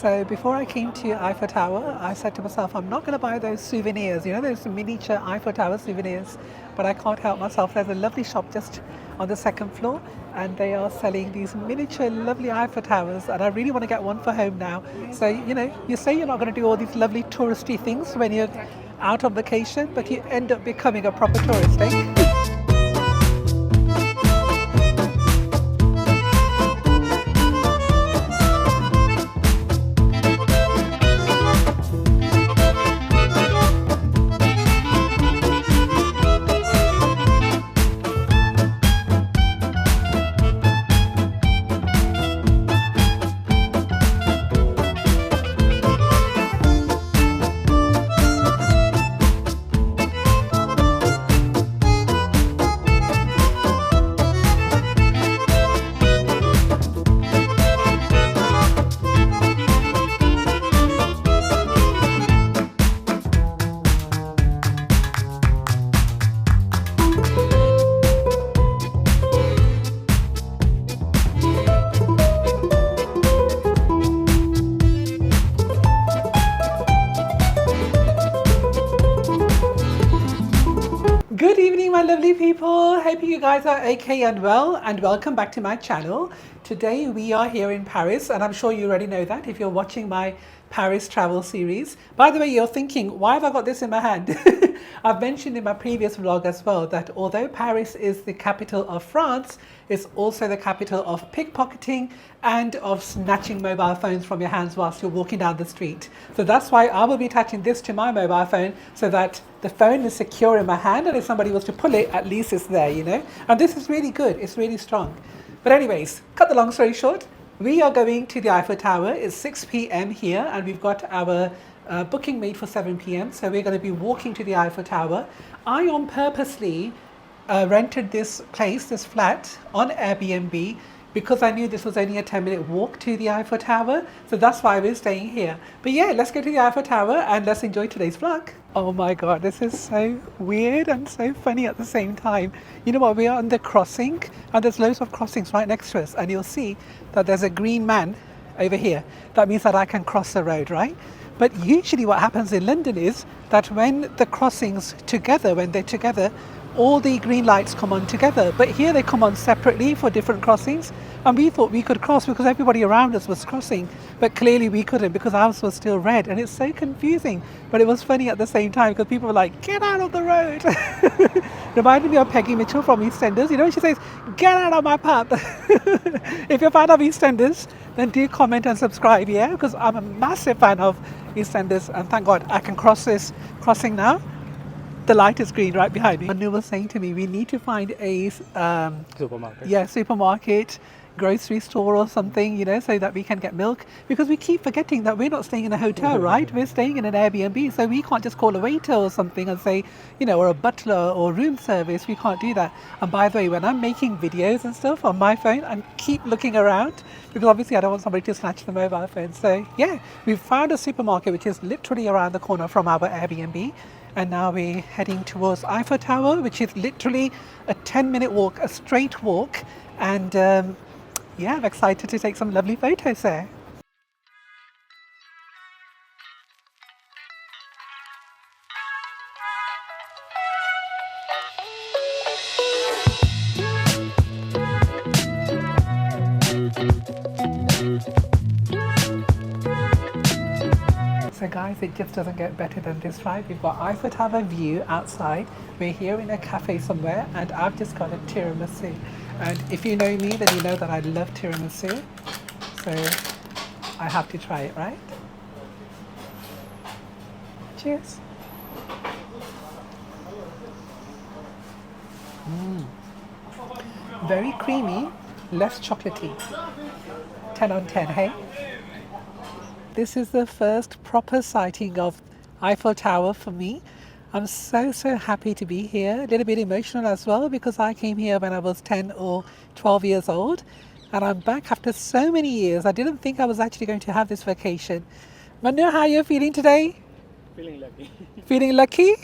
So before I came to Eiffel Tower, I said to myself, I'm not going to buy those souvenirs, those miniature Eiffel Tower souvenirs, but I can't help myself. There's a lovely shop just on the second floor, and they are selling these miniature lovely Eiffel Towers, and I really want to get one for home now. So, you say you're not going to do all these lovely touristy things when you're out on vacation, but you end up becoming a proper tourist, eh? Good evening, my lovely people. Hope you guys are okay and well, and welcome back to my channel. Today we are here in Paris, and I'm sure you already know that if you're watching my Paris travel series. By the way, you're thinking, why have I got this in my hand? I've mentioned in my previous vlog as well that although Paris is the capital of France, it's also the capital of pickpocketing and of snatching mobile phones from your hands whilst you're walking down the street. So that's why I will be attaching this to my mobile phone so that the phone is secure in my hand, and if somebody was to pull it, at least it's there, And this is really good. It's really strong. But anyways, cut the long story short, we are going to the Eiffel Tower. It's 6 p.m. here, and we've got our booking made for 7 p.m. So we're going to be walking to the Eiffel Tower. I on purposely rented this place, this flat, on Airbnb because I knew this was only a 10-minute walk to the Eiffel Tower. So that's why we're staying here. But yeah, let's go to the Eiffel Tower and let's enjoy today's vlog. Oh my God, this is so weird and so funny at the same time. You know what, we are on the crossing, and there's loads of crossings right next to us, and you'll see that there's a green man over here. That means that I can cross the road, right? But usually what happens in London is that when the crossings together, when they're together, all the green lights come on together, but here they come on separately for different crossings, and we thought we could cross because everybody around us was crossing, but clearly we couldn't because ours was still red, and it's so confusing, but it was funny at the same time because people were like, get out of the road. Reminded me of Peggy Mitchell from EastEnders, she says, get out of my path. If you're a fan of EastEnders, then do comment and subscribe, yeah, because I'm a massive fan of EastEnders, and thank God I can cross this crossing now. The light is green right behind me. Manu was saying to me, we need to find a Supermarket. Yeah, supermarket, grocery store or something, so that we can get milk. Because we keep forgetting that we're not staying in a hotel, right? We're staying in an Airbnb, so we can't just call a waiter or something and say, or a butler or room service. We can't do that. And by the way, when I'm making videos and stuff on my phone, I keep looking around because obviously I don't want somebody to snatch the mobile phone. So yeah, we've found a supermarket which is literally around the corner from our Airbnb. And now we're heading towards Eiffel Tower, which is literally a 10-minute walk, a straight walk. And yeah, I'm excited to take some lovely photos there. So guys, it just doesn't get better than this, right? We've got Eiffel Tower view outside. We're here in a cafe somewhere, and I've just got a tiramisu. And if you know me, then you know that I love tiramisu. So I have to try it, right? Cheers. Very creamy, less chocolatey. 10 on 10, hey? This is the first proper sighting of Eiffel Tower for me. I'm so happy to be here. A little bit emotional as well because I came here when I was 10 or 12 years old, and I'm back after so many years. I didn't think I was actually going to have this vacation. Manu, how are you feeling today? Feeling lucky. Feeling lucky?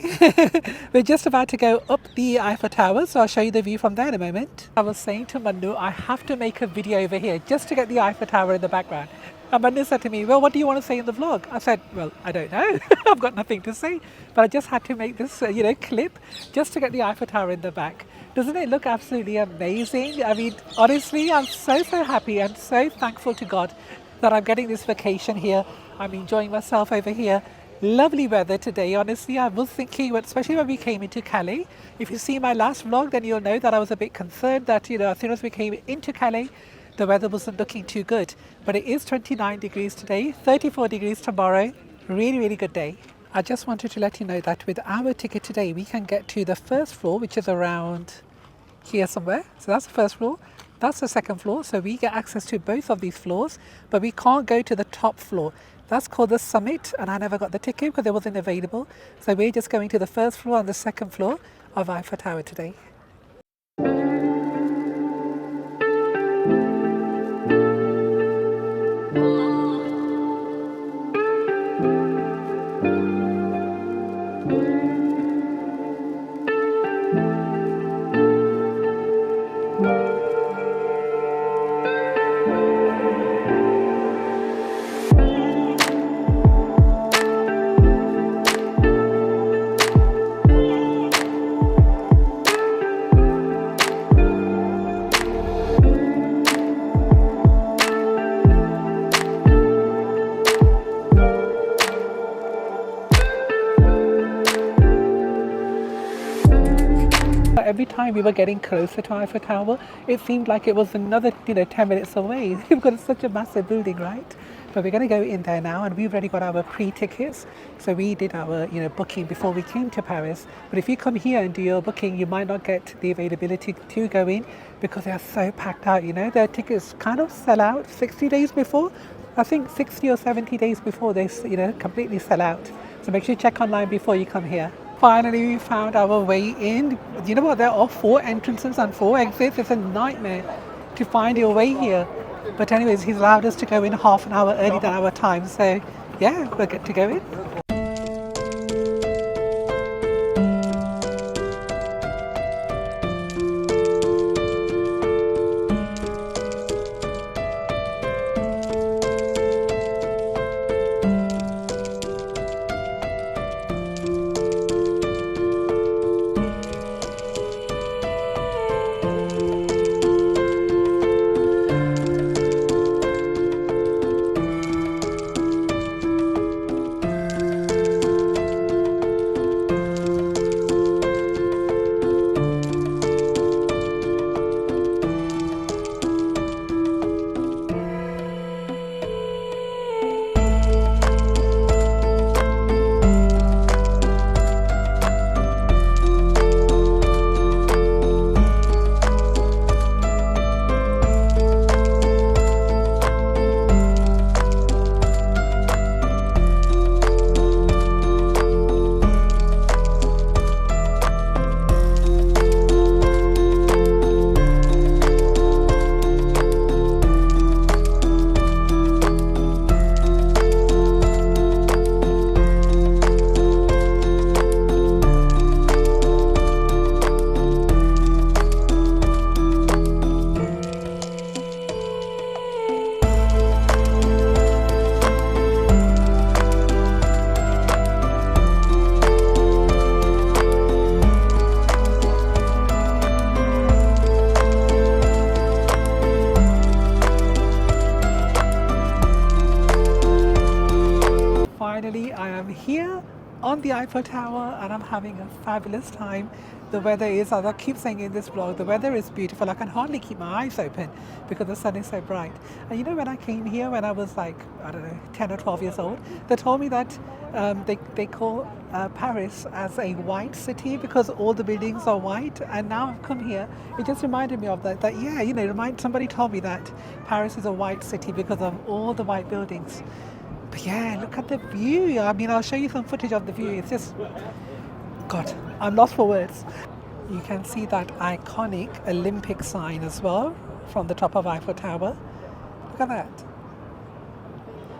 We're just about to go up the Eiffel Tower, so I'll show you the view from there in a moment. I was saying to Manu, I have to make a video over here just to get the Eiffel Tower in the background. And Manu said to me, well, what do you want to say in the vlog? I said, well, I don't know. I've got nothing to say. But I just had to make this, clip just to get the Eiffel Tower in the back. Doesn't it look absolutely amazing? I mean, honestly, I'm so happy and so thankful to God that I'm getting this vacation here. I'm enjoying myself over here. Lovely weather today. Honestly, I was thinking, especially when we came into Calais. If you see my last vlog, then you'll know that I was a bit concerned that, as soon as we came into Calais, the weather wasn't looking too good. But it is 29 degrees today, 34 degrees tomorrow. Really good day. I just wanted to let you know that with our ticket today, we can get to the first floor, which is around here somewhere. So that's the first floor. That's the second floor. So we get access to both of these floors, but we can't go to the top floor. That's called the Summit, and I never got the ticket because it wasn't available. So we're just going to the first floor and the second floor of Eiffel Tower today. Every time we were getting closer to Eiffel Tower, it seemed like it was another 10 minutes away because it's such a massive building, right? But we're going to go in there now, and we've already got our pre-tickets. So we did our booking before we came to Paris. But if you come here and do your booking, you might not get the availability to go in because they are so packed out. Their tickets kind of sell out 60 days before. I think 60 or 70 days before they completely sell out. So make sure you check online before you come here. Finally, we found our way in. You know what? There are 4 entrances and 4 exits. It's a nightmare to find your way here. But anyways, he's allowed us to go in half an hour early than our time. So yeah, we'll get to go in. Finally, I am here on the Eiffel Tower and I'm having a fabulous time. The weather is, as I keep saying in this vlog, the weather is beautiful. I can hardly keep my eyes open because the sun is so bright. And when I came here when I was like, I don't know, 10 or 12 years old, they told me that they call Paris as a white city because all the buildings are white. And now I've come here, it just reminded me of that somebody told me that Paris is a white city because of all the white buildings. But yeah, look at the view. I mean, I'll show you some footage of the view. It's just, God, I'm lost for words. You can see that iconic Olympic sign as well from the top of Eiffel Tower. Look at that.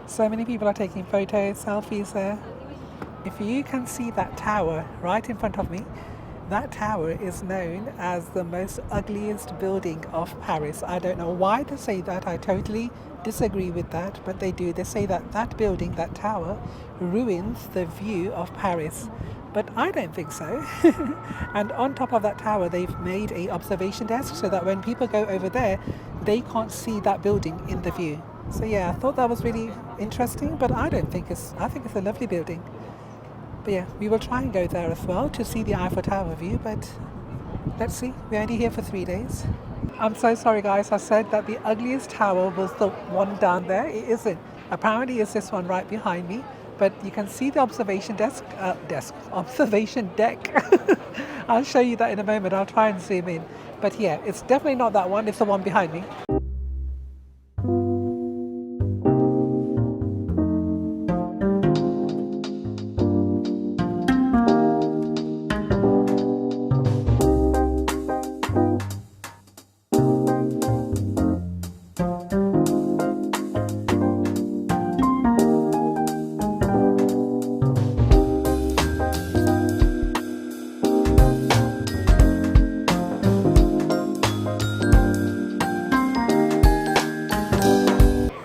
So many people are taking photos, selfies there. If you can see that tower right in front of me, That tower is known as the most ugliest building of Paris. I don't know why they say that. I totally disagree with that, but they do. They say that that building, that tower, ruins the view of Paris. But I don't think so. And on top of that tower, they've made a observation desk so that when people go over there, they can't see that building in the view. So yeah, I thought that was really interesting, but I think it's a lovely building. But yeah, we will try and go there as well to see the Eiffel Tower view, but let's see. We're only here for 3 days. I'm so sorry guys, I said that the ugliest tower was the one down there. It isn't. Apparently it's this one right behind me, but you can see the observation observation deck. I'll show you that in a moment. I'll try and zoom in. But yeah, it's definitely not that one, it's the one behind me.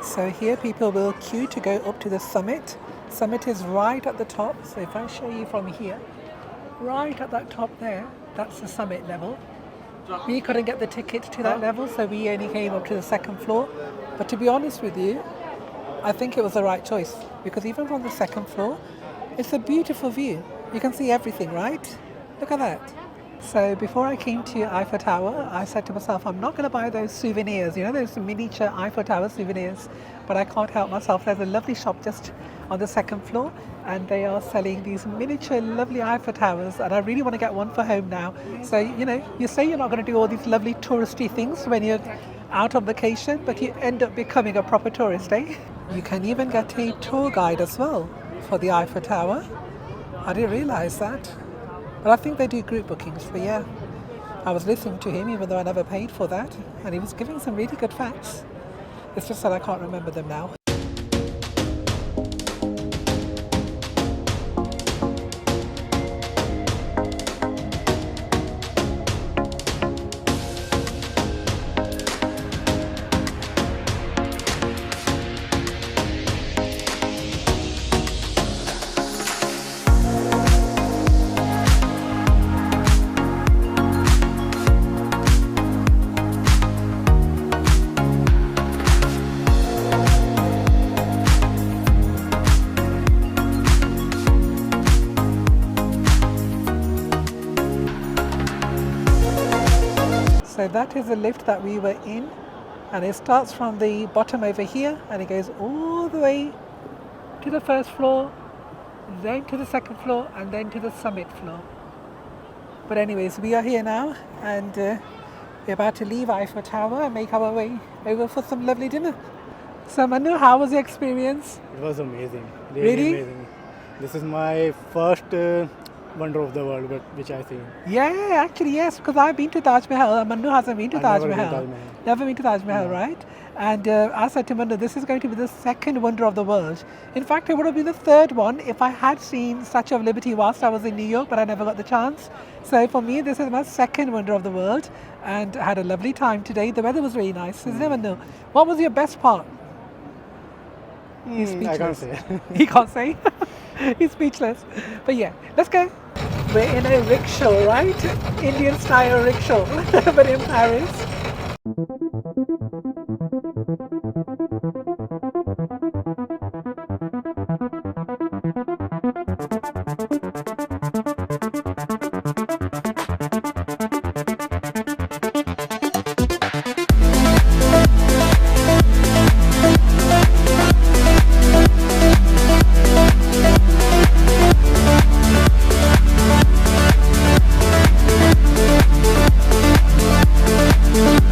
So here people will queue to go up to the summit. Summit is right at the top. So if I show you from here, right at that top there, that's the summit level. We couldn't get the ticket to that level, so we only came up to the second floor. But to be honest with you, I think it was the right choice, because even from the second floor, it's a beautiful view. You can see everything, right? Look at that. So before I came to Eiffel Tower, I said to myself, I'm not going to buy those souvenirs, you know, those miniature Eiffel Tower souvenirs, but I can't help myself. There's a lovely shop just on the second floor, and they are selling these miniature lovely Eiffel Towers, and I really want to get one for home now. So, you know, you say you're not going to do all these lovely touristy things when you're out on vacation, but you end up becoming a proper tourist, eh? You can even get a tour guide as well for the Eiffel Tower. I didn't realize that. But I think they do group bookings, but yeah, I was listening to him even though I never paid for that, and he was giving some really good facts. It's just that I can't remember them now. So that is the lift that we were in, and it starts from the bottom over here and it goes all the way to the first floor, then to the second floor, and then to the summit floor. But anyways, we are here now, and we're about to leave Eiffel Tower and make our way over for some lovely dinner. So Manu, how was the experience? It was amazing. Really? Amazing. This is my first wonder of the world, but which I think. Yeah, actually yes, because I've been to Taj Mahal. Manu hasn't been to Taj Never been Mahal. Taj Mahal. Never been to Taj Mahal, right? And I said to Manu, this is going to be the second wonder of the world. In fact, it would have been the third one if I had seen Statue of Liberty whilst I was in New York, but I never got the chance. So for me, this is my second wonder of the world, and I had a lovely time today. The weather was really nice, isn't it, Manu? What was your best part? He's I can't speechless. say. He can't say. He's speechless. But yeah, let's go. We're in a rickshaw, right? Indian style rickshaw, but in Paris.